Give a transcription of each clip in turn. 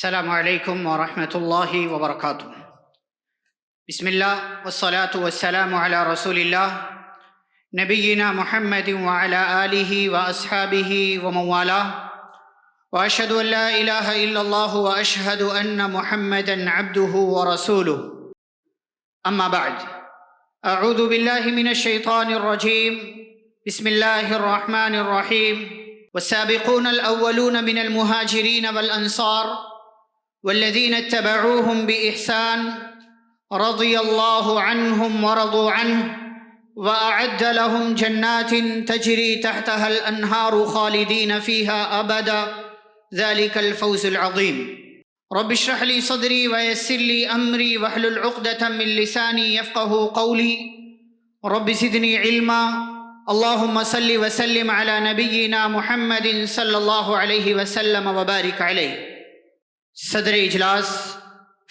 السلام علیکم ورحمۃ اللہ وبرکاتہ۔ بسم اللہ والصلاة والسلام علی رسول اللہ نبینا محمد وعلی آلہ واصحابہ ومن والاه واشہد ان لا الہ الا اللہ واشہد ان محمدا عبدہ ورسولہ، اما بعد، اعوذ باللہ من الشیطان الرجیم، بسم اللہ الرحمن الرحیم۔ والسابقون الاولون من المہاجرین والانصار والذین اتبعوهم بإحسان رضی اللہ عنہم ورضوا عنہ وأعد لهم جنات تجری تحتها الأنہار خالدین فیها أبدا ذلك الفوز العظیم۔ رب اشرح لي صدری ويسر لي أمری واحلل عقدة من لسانی یفقهوا قولی، رب زدنی علما۔ اللہم صل وسلم علی نبینا محمد صلی اللہ علیہ وسلم وبارک علیہ۔ صدر اجلاس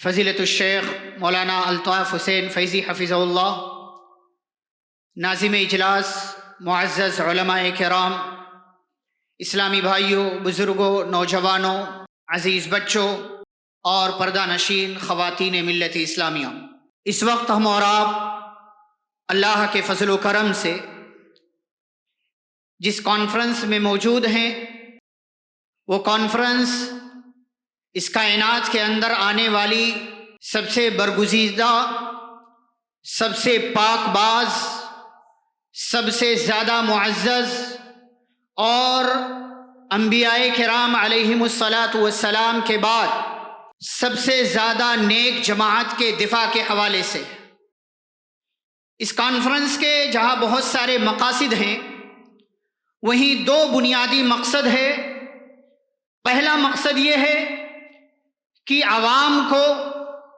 فضیلت الشیخ مولانا الطاف حسین فیضی حفظہ اللہ، ناظم اجلاس معزز علماء کرام، اسلامی بھائیوں، بزرگوں، نوجوانوں، عزیز بچوں اور پردہ نشین خواتین ملت اسلامیہ، اس وقت ہم اور آپ اللہ کے فضل و کرم سے جس کانفرنس میں موجود ہیں، وہ کانفرنس اس کائنات کے اندر آنے والی سب سے برگزیدہ، سب سے پاک باز، سب سے زیادہ معزز اور انبیاء کرام علیہم الصلاۃ والسلام کے بعد سب سے زیادہ نیک جماعت کے دفاع کے حوالے سے اس کانفرنس کے جہاں بہت سارے مقاصد ہیں، وہیں دو بنیادی مقصد ہے۔ پہلا مقصد یہ ہے کہ عوام کو،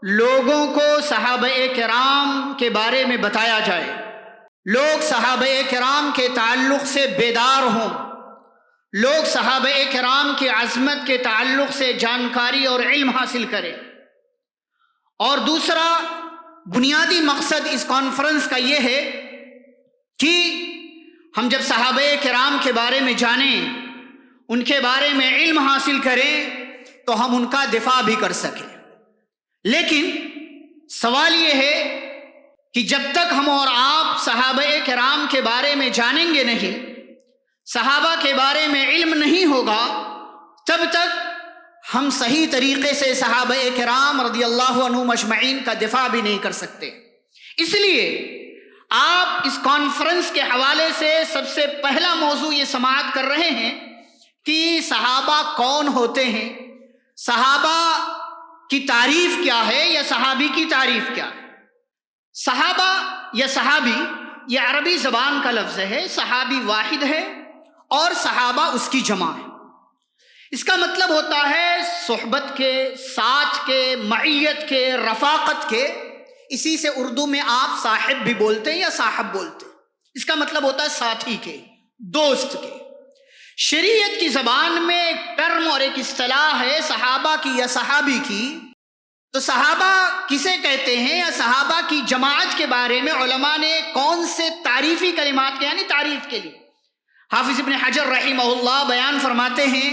لوگوں کو صحابہ کرام کے بارے میں بتایا جائے، لوگ صحابہ کرام کے تعلق سے بیدار ہوں، لوگ صحابہ کرام کی عظمت کے تعلق سے جانکاری اور علم حاصل کریں۔ اور دوسرا بنیادی مقصد اس کانفرنس کا یہ ہے کہ ہم جب صحابہ کرام کے بارے میں جانیں، ان کے بارے میں علم حاصل کریں، تو ہم ان کا دفاع بھی کر سکیں۔ لیکن سوال یہ ہے کہ جب تک ہم اور آپ صحابہ کرام کے بارے میں جانیں گے نہیں، صحابہ کے بارے میں علم نہیں ہوگا، تب تک ہم صحیح طریقے سے صحابہ کرام رضی اللہ عنہم اجمعین کا دفاع بھی نہیں کر سکتے۔ اس لیے آپ اس کانفرنس کے حوالے سے سب سے پہلا موضوع یہ سماعت کر رہے ہیں کہ صحابہ کون ہوتے ہیں، صحابہ کی تعریف کیا ہے، یا صحابی کی تعریف کیا ہے۔ صحابہ یا صحابی یہ عربی زبان کا لفظ ہے، صحابی واحد ہے اور صحابہ اس کی جمع ہے۔ اس کا مطلب ہوتا ہے صحبت کے، ساتھ کے، معیت کے، رفاقت کے۔ اسی سے اردو میں آپ صاحب بھی بولتے ہیں یا صاحب بولتے ہیں۔ اس کا مطلب ہوتا ہے ساتھی کے، دوست کے۔ شریعت کی زبان میں ایک ٹرم اور ایک اصطلاح ہے صحابہ کی یا صحابی کی۔ تو صحابہ کسے کہتے ہیں، یا صحابہ کی جماعت کے بارے میں علماء نے کون سے تعریفی کلمات کے، یعنی تعریف کے لیے، حافظ ابن حجر رحمہ اللہ بیان فرماتے ہیں،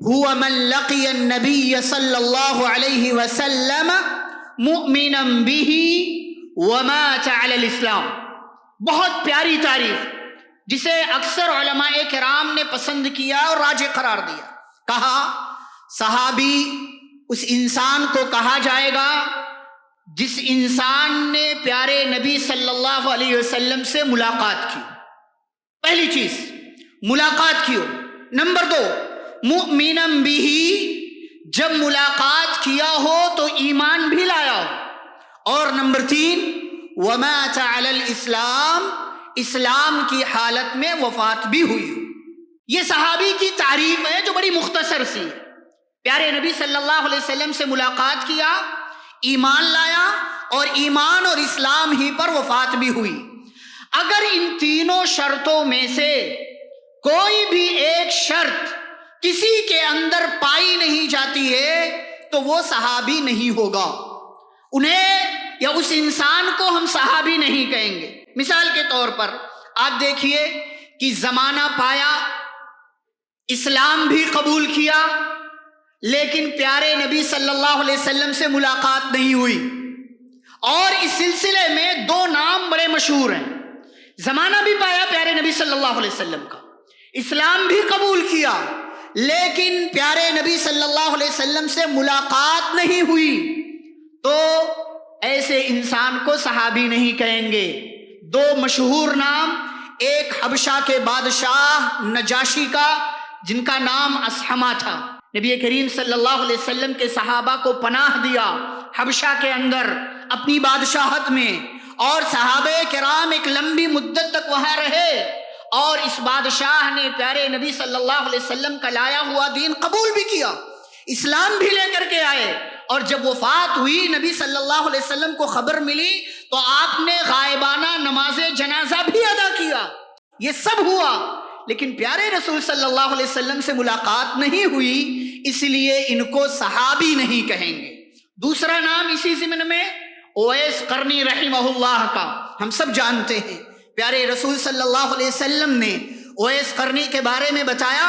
هو من لقی النبی صلی اللہ علیہ وسلم مؤمنا به ومات علی الاسلام۔ بہت پیاری تعریف جسے اکثر علماء کرام نے پسند کیا اور راجح قرار دیا۔ کہا صحابی اس انسان کو کہا جائے گا جس انسان نے پیارے نبی صلی اللہ علیہ وسلم سے ملاقات کی۔ پہلی چیز ملاقات کی ہو۔ نمبر دو مؤمنا بہ، جب ملاقات کیا ہو تو ایمان بھی لایا ہو۔ اور نمبر تین ومات علی الاسلام، اسلام کی حالت میں وفات بھی ہوئی ہو۔ یہ صحابی کی تعریف ہے جو بڑی مختصر سی ہے۔ پیارے نبی صلی اللہ علیہ وسلم سے ملاقات کیا، ایمان لایا، اور ایمان اور اسلام ہی پر وفات بھی ہوئی۔ اگر ان تینوں شرطوں میں سے کوئی بھی ایک شرط کسی کے اندر پائی نہیں جاتی ہے تو وہ صحابی نہیں ہوگا۔ انہیں یا اس انسان کو ہم صحابی نہیں کہیں گے۔ مثال کے طور پر آپ دیکھیے کہ زمانہ پایا، اسلام بھی قبول کیا، لیکن پیارے نبی صلی اللہ علیہ وسلم سے ملاقات نہیں ہوئی. اور اس سلسلے میں دو نام بڑے مشہور ہیں. زمانہ بھی پایا پیارے نبی صلی اللہ علیہ وسلم کا، اسلام بھی قبول کیا، لیکن پیارے نبی صلی اللہ علیہ وسلم سے ملاقات نہیں ہوئی، تو ایسے انسان کو صحابی نہیں کہیں گے. دو مشہور نام، ایک حبشہ کے بادشاہ نجاشی کا جن کا نام اسحمہ تھا. نبی کریم صلی اللہ علیہ وسلم کے صحابہ کو پناہ دیا حبشہ کے اندر اپنی بادشاہت میں، اور صحابہ کرام ایک لمبی مدت تک وہاں رہے، اور اس بادشاہ نے پیارے نبی صلی اللہ علیہ وسلم کا لایا ہوا دین قبول بھی کیا، اسلام بھی لے کر کے آئے. اور جب وفات ہوئی نبی صلی اللہ علیہ وسلم کو خبر ملی تو آپ نے غائبانہ نماز جنازہ بھی ادا کیا. یہ سب ہوا، لیکن پیارے رسول صلی اللہ علیہ وسلم سے ملاقات نہیں ہوئی، اس لیے ان کو صحابی نہیں کہیں گے. دوسرا نام اسی ضمن میں اویس قرنی رحمہ اللہ کا، ہم سب جانتے ہیں پیارے رسول صلی اللہ علیہ وسلم نے اویس قرنی کے بارے میں بتایا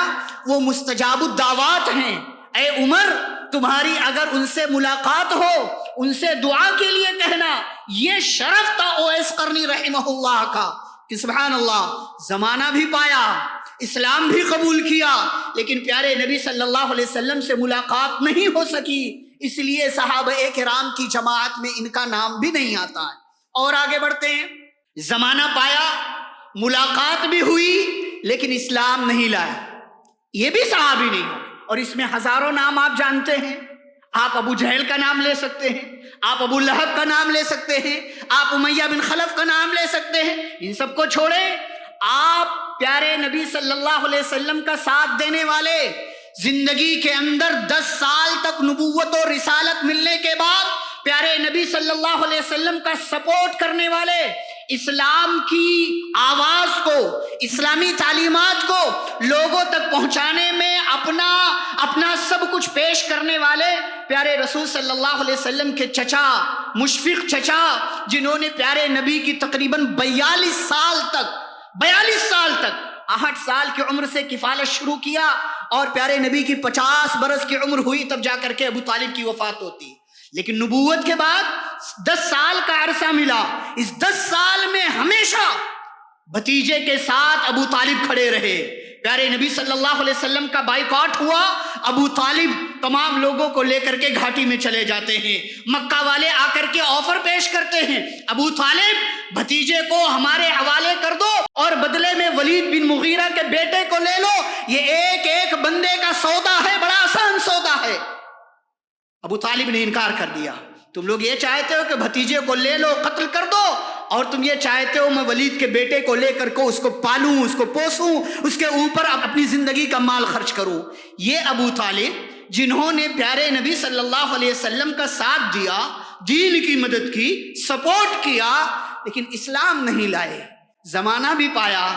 وہ مستجاب الدعوات ہیں. اے عمر، تمہاری اگر ان سے ملاقات ہو ان سے دعا کے لیے کہنا. یہ شرف تھا اویس قرنی رحمہ اللہ کا کہ سبحان اللہ، زمانہ بھی پایا، اسلام بھی قبول کیا، لیکن پیارے نبی صلی اللہ علیہ وسلم سے ملاقات نہیں ہو سکی، اس لیے صحابہ کرام کی جماعت میں ان کا نام بھی نہیں آتا ہے. اور آگے بڑھتے ہیں. زمانہ پایا، ملاقات بھی ہوئی، لیکن اسلام نہیں لایا، یہ بھی صحابی نہیں ہو. اور اس میں ہزاروں نام آپ جانتے ہیں. آپ ابو جہل کا نام لے سکتے ہیں، آپ ابو لہب کا نام لے سکتے ہیں، آپ امیہ بن خلف کا نام لے سکتے ہیں. ان سب کو چھوڑیں، آپ پیارے نبی صلی اللہ علیہ وسلم کا ساتھ دینے والے، زندگی کے اندر 10 سال تک نبوت اور رسالت ملنے کے بعد پیارے نبی صلی اللہ علیہ وسلم کا سپورٹ کرنے والے، اسلام کی آواز کو، اسلامی تعلیمات کو لوگوں تک پہنچانے میں اپنا سب کچھ پیش کرنے والے پیارے رسول صلی اللہ علیہ وسلم کے چچا، مشفق چچا، جنہوں نے پیارے نبی کی تقریباً 42 سال تک 8 سال کی عمر سے کفالت شروع کیا، اور پیارے نبی کی 50 برس کی عمر ہوئی تب جا کر کے ابو طالب کی وفات ہوتی. لیکن نبوت کے بعد 10 سال کا عرصہ ملا. اس 10 سال میں ہمیشہ بھتیجے کے ساتھ ابو طالب کھڑے رہے. پیارے نبی صلی اللہ علیہ وسلم کا بائیکاٹ ہوا، ابو طالب تمام لوگوں کو لے کر کے گھاٹی میں چلے جاتے ہیں. مکہ والے آ کر کے آفر پیش کرتے ہیں، ابو طالب بھتیجے کو ہمارے حوالے کر دو اور بدلے میں ولید بن مغیرہ کے بیٹے کو لے لو، یہ ایک ایک بندے کا سودا ہے، بڑا آسان سودا ہے. ابو طالب نے انکار کر دیا. تم لوگ یہ چاہتے ہو کہ بھتیجے کو لے لو، قتل کر دو، اور تم یہ چاہتے ہو میں ولید کے بیٹے کو لے کر کو اس کو پالوں، اس کو پوسوں، اس کے اوپر اپنی زندگی کا مال خرچ کروں. یہ ابو طالب جنہوں نے پیارے نبی صلی اللہ علیہ وسلم کا ساتھ دیا، دین کی مدد کی، سپورٹ کیا، لیکن اسلام نہیں لائے. زمانہ بھی پایا،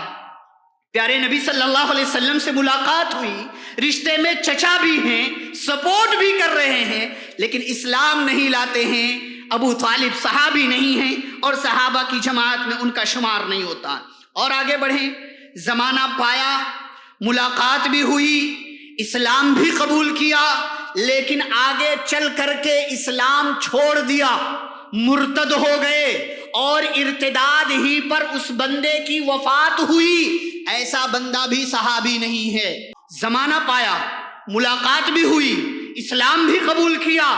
پیارے نبی صلی اللہ علیہ وسلم سے ملاقات ہوئی، رشتے میں چچا بھی ہیں، سپورٹ بھی کر رہے ہیں، لیکن اسلام نہیں لاتے ہیں. ابو طالب صحابی نہیں ہیں اور صحابہ کی جماعت میں ان کا شمار نہیں ہوتا. اور آگے بڑھیں. زمانہ پایا، ملاقات بھی ہوئی، اسلام بھی قبول کیا، لیکن آگے چل کر کے اسلام چھوڑ دیا، مرتد ہو گئے، اور ارتداد ہی پر اس بندے کی وفات ہوئی. ایسا بندہ بھی صحابی نہیں ہے. زمانہ پایا، ملاقات بھی ہوئی، اسلام بھی قبول کیا،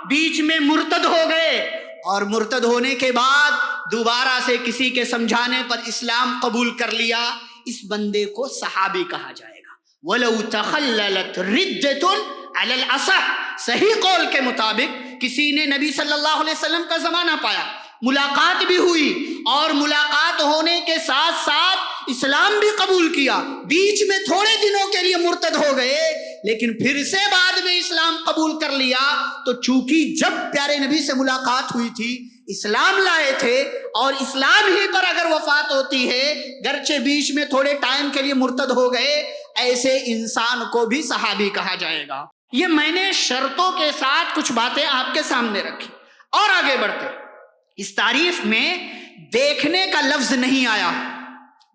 بیچ میں مرتد ہو گئے، اور مرتد ہونے کے بعد دوبارہ سے کسی کے سمجھانے پر اسلام قبول کر لیا، اس بندے کو صحابی کہا جائے گا. وَلَوْ تَخَلَّلَتْ رِدَّةٌ عَلَى الْأَصَحِّ، صحیح قول کے مطابق کسی نے نبی صلی اللہ علیہ وسلم کا زمانہ پایا، ملاقات بھی ہوئی، اور ملاقات ہونے کے ساتھ ساتھ اسلام بھی قبول کیا، بیچ میں تھوڑے دنوں کے لیے مرتد ہو گئے، لیکن پھر سے بعد میں اسلام قبول کر لیا، تو چونکہ جب پیارے نبی سے ملاقات ہوئی تھی اسلام لائے تھے، اور اسلام ہی پر اگر وفات ہوتی ہے گرچہ بیچ میں تھوڑے ٹائم کے لیے مرتد ہو گئے، ایسے انسان کو بھی صحابی کہا جائے گا. یہ میں نے شرطوں کے ساتھ کچھ باتیں آپ کے سامنے رکھی. اور آگے بڑھتے. اس تعریف میں دیکھنے کا لفظ نہیں آیا،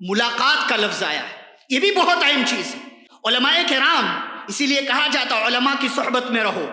ملاقات کا لفظ آیا ہے. یہ بھی بہت اہم چیز ہے. علماء کرام اسی لیے کہا جاتا ہے علماء کی صحبت میں رہو،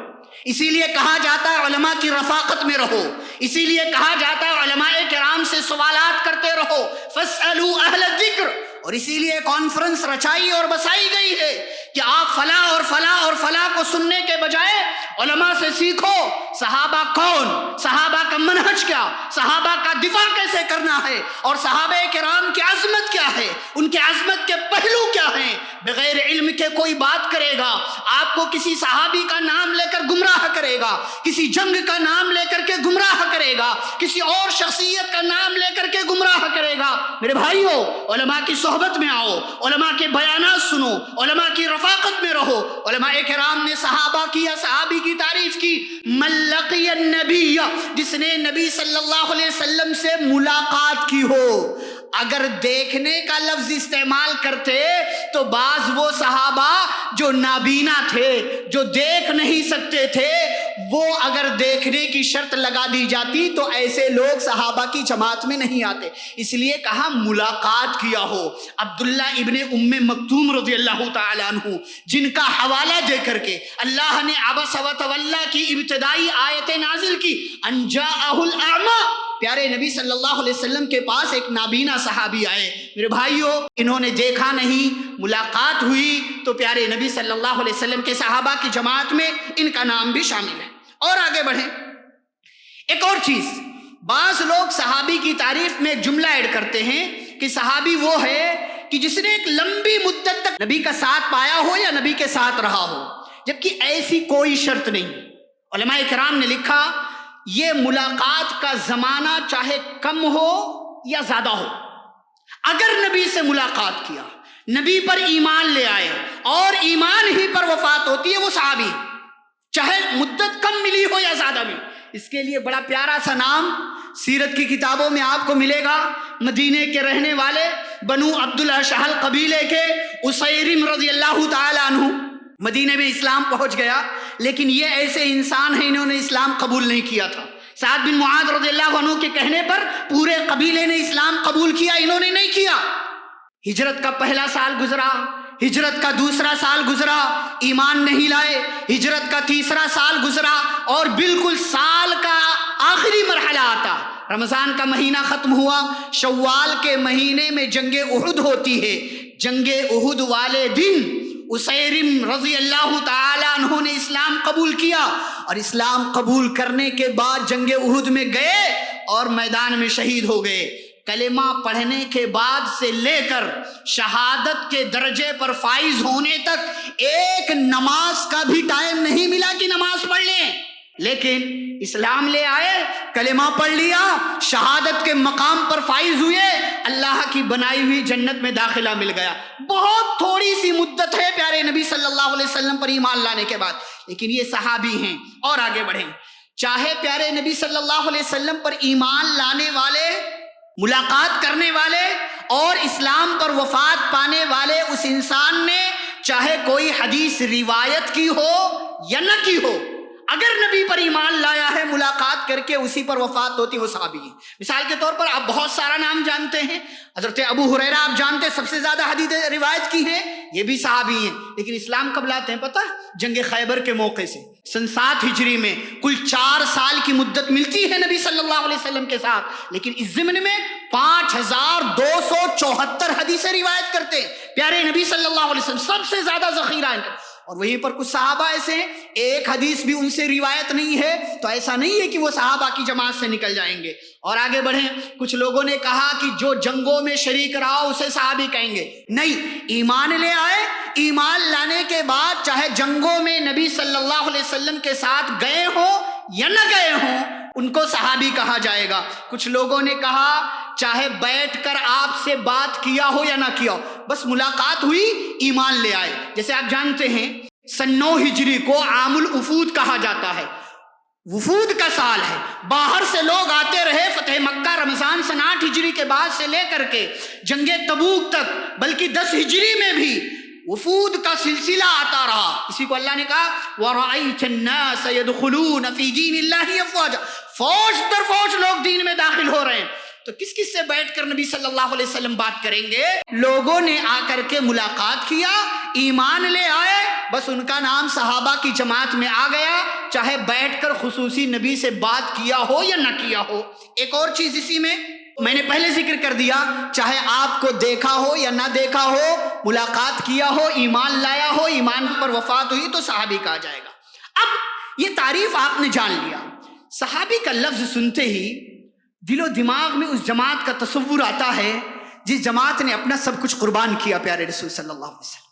اسی لیے کہا جاتا ہے علماء کی رفاقت میں رہو، اسی لیے کہا جاتا ہے علماء کرام سے سوالات کرتے رہو، فاسألوا اہل الذکر، اور اسی لیے کانفرنس رچائی اور بسائی گئی ہے کہ آپ فلاں اور فلاں اور فلاں کو سننے کے بجائے علماء سے سیکھو صحابہ کون، صحابہ کا منہج کیا، صحابہ کا دفاع کیسے کرنا ہے، اور صحابہ کرام کی عظمت کیا ہے، ان کے عظمت کے پہلو کیا ہیں۔ بغیر علم کے کوئی بات کرے گا آپ کو کسی صحابی کا نام لے کر گمراہ کرے گا، کسی جنگ کا نام لے کر کے گمراہ کرے گا، کسی اور شخصیت کا نام لے کر کے گمراہ کرے گا۔ میرے بھائیو، علماء کی صحبت میں آؤ، علماء کے بیانات سنو، علماء کی رفاقت میں رہو۔ علماء کرام نے صحابہ کی یا صحابی کی تعریف کی، من لقی النبی، جس نے نبی صلی اللہ علیہ وسلم سے ملاقات کی ہو۔ اگر دیکھنے کا لفظ استعمال کرتے تو بعض وہ صحابہ جو نابینا تھے، جو دیکھ نہیں سکتے تھے، وہ اگر دیکھنے کی شرط لگا دی جاتی تو ایسے لوگ صحابہ کی جماعت میں نہیں آتے، اس لیے کہا ملاقات کیا ہو۔ عبداللہ ابن ام مکتوم رضی اللہ تعالیٰ عنہ، جن کا حوالہ دے کر کے اللہ نے عبس و تولی کی ابتدائی آیت نازل کی، ان جاءہ الاعمی، پیارے نبی صلی اللہ علیہ وسلم کے پاس ایک نابینا صحابی آئے۔ میرے بھائیوں، انہوں نے دیکھا نہیں، ملاقات ہوئی تو پیارے نبی صلی اللہ علیہ وسلم کے صحابہ کی جماعت میں ان کا نام بھی شامل ہے۔ اور آگے بڑھیں، ایک اور چیز، بعض لوگ صحابی کی تعریف میں ایک جملہ ایڈ کرتے ہیں کہ صحابی وہ ہے کہ جس نے ایک لمبی مدت تک نبی کا ساتھ پایا ہو یا نبی کے ساتھ رہا ہو، جبکہ ایسی کوئی شرط نہیں۔ علماء کرام نے لکھا یہ ملاقات کا زمانہ چاہے کم ہو یا زیادہ ہو، اگر نبی سے ملاقات کیا، نبی پر ایمان لے آئے اور ایمان ہی پر وفات ہوتی ہے، وہ صحابی، چاہے مدت کم ملی ہو یا زیادہ ملی۔ اس کے لیے بڑا پیارا سا نام سیرت کی کتابوں میں آپ کو ملے گا، مدینے کے رہنے والے بنو عبد الاشہل قبیلے کے اسیرم رضی اللہ تعالی عنہ، مدینے میں اسلام پہنچ گیا، لیکن یہ ایسے انسان ہیں انہوں نے اسلام قبول نہیں کیا تھا۔ سعد بن معاذ رضی اللہ عنہ کے کہنے پر پورے قبیلے نے اسلام قبول کیا، انہوں نے نہیں کیا۔ ہجرت کا پہلا سال گزرا، ہجرت کا دوسرا سال گزرا، ایمان نہیں لائے، ہجرت کا تیسرا سال گزرا، اور بالکل سال کا آخری مرحلہ آتا، رمضان کا مہینہ ختم ہوا، شوال کے مہینے میں جنگ احد ہوتی ہے۔ جنگ احد والے دن اسیرم رضی اللہ تعالی عنہ نے اسلام قبول کیا، اور اسلام قبول کرنے کے بعد جنگ احد میں گئے اور میدان میں شہید ہو گئے۔ کلمہ پڑھنے کے بعد سے لے کر شہادت کے درجے پر فائز ہونے تک ایک نماز کا بھی ٹائم نہیں ملا کہ نماز پڑھ لیں، لیکن اسلام لے آئے، کلمہ پڑھ لیا، شہادت کے مقام پر فائز ہوئے، اللہ کی بنائی ہوئی جنت میں داخلہ مل گیا۔ بہت تھوڑی سی مدت ہے پیارے نبی صلی اللہ علیہ وسلم پر ایمان لانے کے بعد، لیکن یہ صحابی ہیں۔ اور آگے بڑھیں، چاہے پیارے نبی صلی اللہ علیہ وسلم پر ایمان لانے والے، ملاقات کرنے والے اور اسلام پر وفات پانے والے اس انسان نے چاہے کوئی حدیث روایت کی ہو یا نہ کی ہو، اگر نبی پر ایمان لایا ہے، ملاقات کر کے اسی پر وفات ہوتی، وہ صحابی ہے۔ مثال کے طور پر آپ بہت سارا نام جانتے ہیں، حضرت ابو ہریرہ آپ جانتے ہیں، سب سے زیادہ حدیث روایت کی ہیں، یہ بھی صحابی ہیں، لیکن اسلام کب لاتے ہیں پتہ؟ جنگ خیبر کے موقع سے سن 7 ہجری میں کل 4 سال کی مدت ملتی ہے نبی صلی اللہ علیہ وسلم کے ساتھ، لیکن اس ضمن میں 5274 حدیثیں روایت کرتے ہیں پیارے نبی صلی اللہ علیہ وسلم، سب سے زیادہ ذخیرہ ان کا۔ اور وہیں پر کچھ صحابہ ایسے ہیں ایک حدیث بھی ان سے روایت نہیں ہے، تو ایسا نہیں ہے کہ وہ صحابہ کی جماعت سے نکل جائیں گے۔ اور آگے بڑھیں، کچھ لوگوں نے کہا کہ جو جنگوں میں شریک رہا اسے صحابی کہیں گے، نہیں، ایمان لے آئے، ایمان لانے کے بعد چاہے جنگوں میں نبی صلی اللہ علیہ وسلم کے ساتھ گئے ہوں یا نہ گئے ہوں، ان کو صحابی کہا جائے گا۔ کچھ لوگوں نے کہا چاہے بیٹھ کر آپ سے بات کیا ہو یا نہ کیا ہو، بس ملاقات ہوئی، ایمان لے آئے۔ جیسے آپ جانتے ہیں سن 9 ہجری کو عام الوفود کہا جاتا ہے، وفود کا سال ہے، باہر سے لوگ آتے رہے۔ فتح مکہ رمضان سن 8 ہجری کے بعد سے لے کر کے جنگ تبوک تک، بلکہ 10 ہجری میں بھی وفود کا سلسلہ آتا رہا۔ اسی کو اللہ نے کہا وَرَأَيْتَ النَّاسَ يَدْخُلُونَ فِي دِينِ اللَّهِ أَفْوَاجًا، فوج در فوج لوگ دین میں داخل ہو رہے ہیں۔ تو کس کس سے بیٹھ کر نبی صلی اللہ علیہ وسلم بات کریں گے؟ لوگوں نے آ کر کے ملاقات کیا، ایمان لے آئے، بس ان کا نام صحابہ کی جماعت میں آ گیا، چاہے بیٹھ کر خصوصی نبی سے بات کیا ہو یا نہ کیا ہو۔ ایک اور چیز اسی میں نے پہلے ذکر کر دیا، چاہے آپ کو دیکھا ہو یا نہ دیکھا ہو، ملاقات کیا ہو، ایمان لایا ہو، ایمان پر وفات ہوئی تو صحابی کہا جائے گا۔ اب یہ تعریف آپ نے جان لیا، صحابی کا لفظ سنتے ہی دل و دماغ میں اس جماعت کا تصور آتا ہے جس جماعت نے اپنا سب کچھ قربان کیا پیارے رسول صلی اللہ علیہ وسلم۔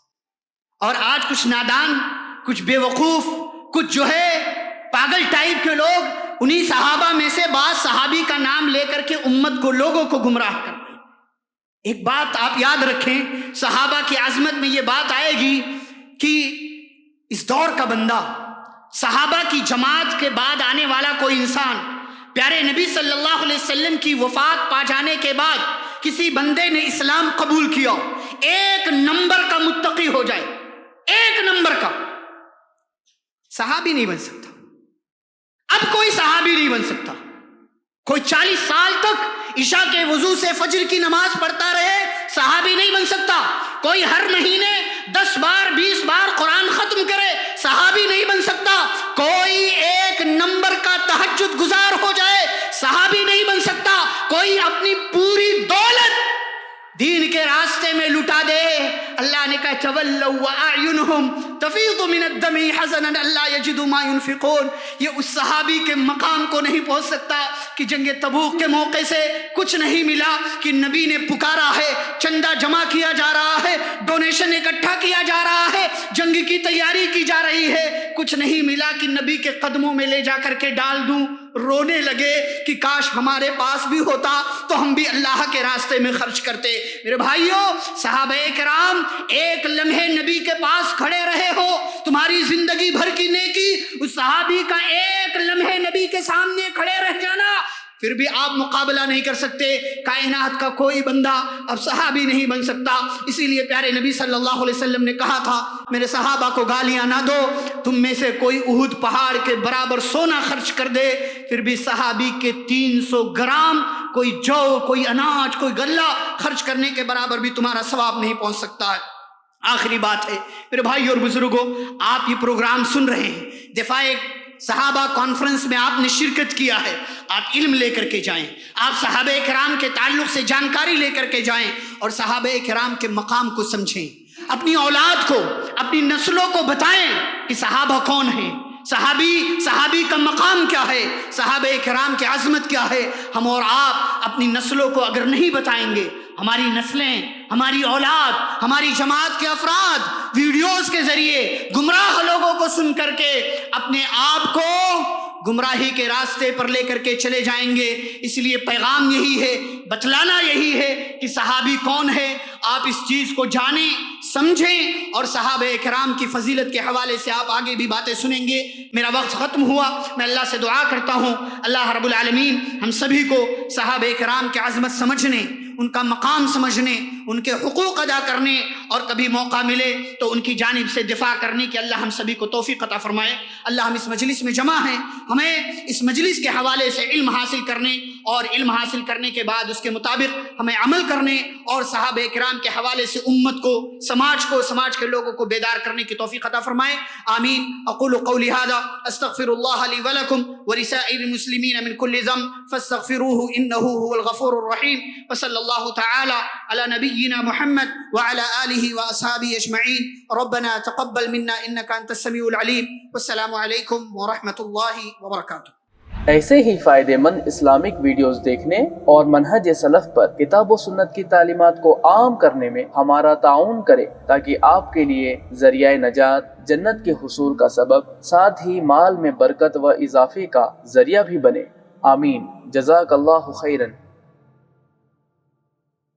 اور آج کچھ نادان، کچھ بے وقوف، کچھ جو ہے پاگل ٹائپ کے لوگ انہی صحابہ میں سے بعض صحابی کا نام لے کر کے امت کو، لوگوں کو گمراہ کرتے ہیں۔ ایک بات آپ یاد رکھیں، صحابہ کی عظمت میں یہ بات آئے گی کہ اس دور کا بندہ، صحابہ کی جماعت کے بعد آنے والا کوئی انسان، پیارے نبی صلی اللہ علیہ وسلم کی وفات پا جانے کے بعد کسی بندے نے اسلام قبول کیا، ایک نمبر کا متقی ہو جائے، ایک نمبر کا، صحابی نہیں بن سکتا۔ اب کوئی صحابی نہیں بن سکتا۔ کوئی 40 سال تک عشاء کے وضو سے فجر کی نماز پڑھتا رہے، صحابی نہیں بن سکتا۔ کوئی ہر مہینے 10 بار 20 بار قرآن ختم کرے، صحابی نہیں بن سکتا۔ کوئی ایک نمبر کا تہجد گزار ہو جائے، صحابی نہیں بن سکتا۔ کوئی اپنی پوری دولت دین کے راستے میں لٹا دے، اللہ نے کہا تولوا واعینہم تفیض من الدم حزنا الا یجدوا ما ينفقون۔ یہ اس صحابی کے مقام کو نہیں پہنچ سکتا کہ جنگ تبوک کے موقع سے کچھ نہیں ملا، کہ نبی نے پکارا ہے، چندہ جمع کیا جا رہا ہے، ڈونیشن اکٹھا کیا جا رہا ہے، جنگ کی تیاری کی جا رہی ہے، کچھ نہیں ملا کہ نبی کے قدموں میں لے جا کر کے ڈال دوں، رونے لگے کہ کاش ہمارے پاس بھی ہوتا تو ہم بھی اللہ کے راستے میں خرچ کرتے۔ میرے بھائیوں، صحابہ کرام ایک لمحے نبی کے پاس کھڑے رہے ہو، تمہاری زندگی بھر کی نیکی اس صحابی کا ایک لمحے نبی کے سامنے کھڑے رہ جانا، پھر بھی آپ مقابلہ نہیں کر سکتے۔ کائنات کا کوئی بندہ اب صحابی نہیں بن سکتا۔ اسی لیے پیارے نبی صلی اللہ علیہ وسلم نے کہا تھا، میرے صحابہ کو گالیاں نہ دو، تم میں سے کوئی احد پہاڑ کے برابر سونا خرچ کر دے، پھر بھی صحابی کے 300 گرام کوئی جو، کوئی اناج، کوئی غلہ خرچ کرنے کے برابر بھی تمہارا ثواب نہیں پہنچ سکتا ہے۔ آخری بات ہے میرے بھائی اور بزرگوں، آپ یہ پروگرام سن رہے ہیں، دفاع صحابہ کانفرنس میں آپ نے شرکت کیا ہے، آپ علم لے کر کے جائیں، آپ صحابہ کرام کے تعلق سے جانکاری لے کر کے جائیں اور صحابہ کرام کے مقام کو سمجھیں، اپنی اولاد کو، اپنی نسلوں کو بتائیں کہ صحابہ کون ہیں، صحابی کا مقام کیا ہے، صحابہ کرام کی عظمت کیا ہے۔ ہم اور آپ اپنی نسلوں کو اگر نہیں بتائیں گے، ہماری نسلیں، ہماری اولاد، ہماری جماعت کے افراد ویڈیوز کے ذریعے گمراہ لوگوں کو سن کر کے اپنے آپ کو گمراہی کے راستے پر لے کر کے چلے جائیں گے۔ اس لیے پیغام یہی ہے، بتلانا یہی ہے کہ صحابی کون ہے، آپ اس چیز کو جانیں، سمجھیں، اور صحابہ کرام کی فضیلت کے حوالے سے آپ آگے بھی باتیں سنیں گے۔ میرا وقت ختم ہوا، میں اللہ سے دعا کرتا ہوں اللہ رب العالمین ہم سبھی کو صحابہ کرام کی عظمت سمجھنے، ان کا مقام سمجھنے، ان کے حقوق ادا کرنے، اور کبھی موقع ملے تو ان کی جانب سے دفاع کرنے کی اللہ ہم سبھی کو توفیق عطا فرمائے۔ اللہ ہم اس مجلس میں جمع ہیں، ہمیں اس مجلس کے حوالے سے علم حاصل کرنے، اور علم حاصل کرنے کے بعد اس کے مطابق ہمیں عمل کرنے، اور صحابہ کرام کے حوالے سے امت کو، سماج کے لوگوں کو بیدار کرنے کی توفیق عطا فرمائے۔ آمین۔ اقول قولی ھذا استغفر اللہ لی ولکم ولسائر المسلمین من کل ذنب فاستغفروه انه هو الغفور الرحیم، وصلی اللہ تعالی علی نبینا محمد وعلى آلہ واصحابہ اجمعین۔ ربنا تقبل منا انک انت السمیع العلیم، والسلام علیکم ورحمۃ اللہ وبرکاتہ۔ ایسے ہی فائدے مند اسلامک ویڈیوز دیکھنے اور منہج سلف پر کتاب و سنت کی تعلیمات کو عام کرنے میں ہمارا تعاون کرے، تاکہ آپ کے لیے ذریعہ نجات، جنت کے حصول کا سبب، ساتھ ہی مال میں برکت و اضافے کا ذریعہ بھی بنے۔ آمین۔ جزاک اللہ خیرن۔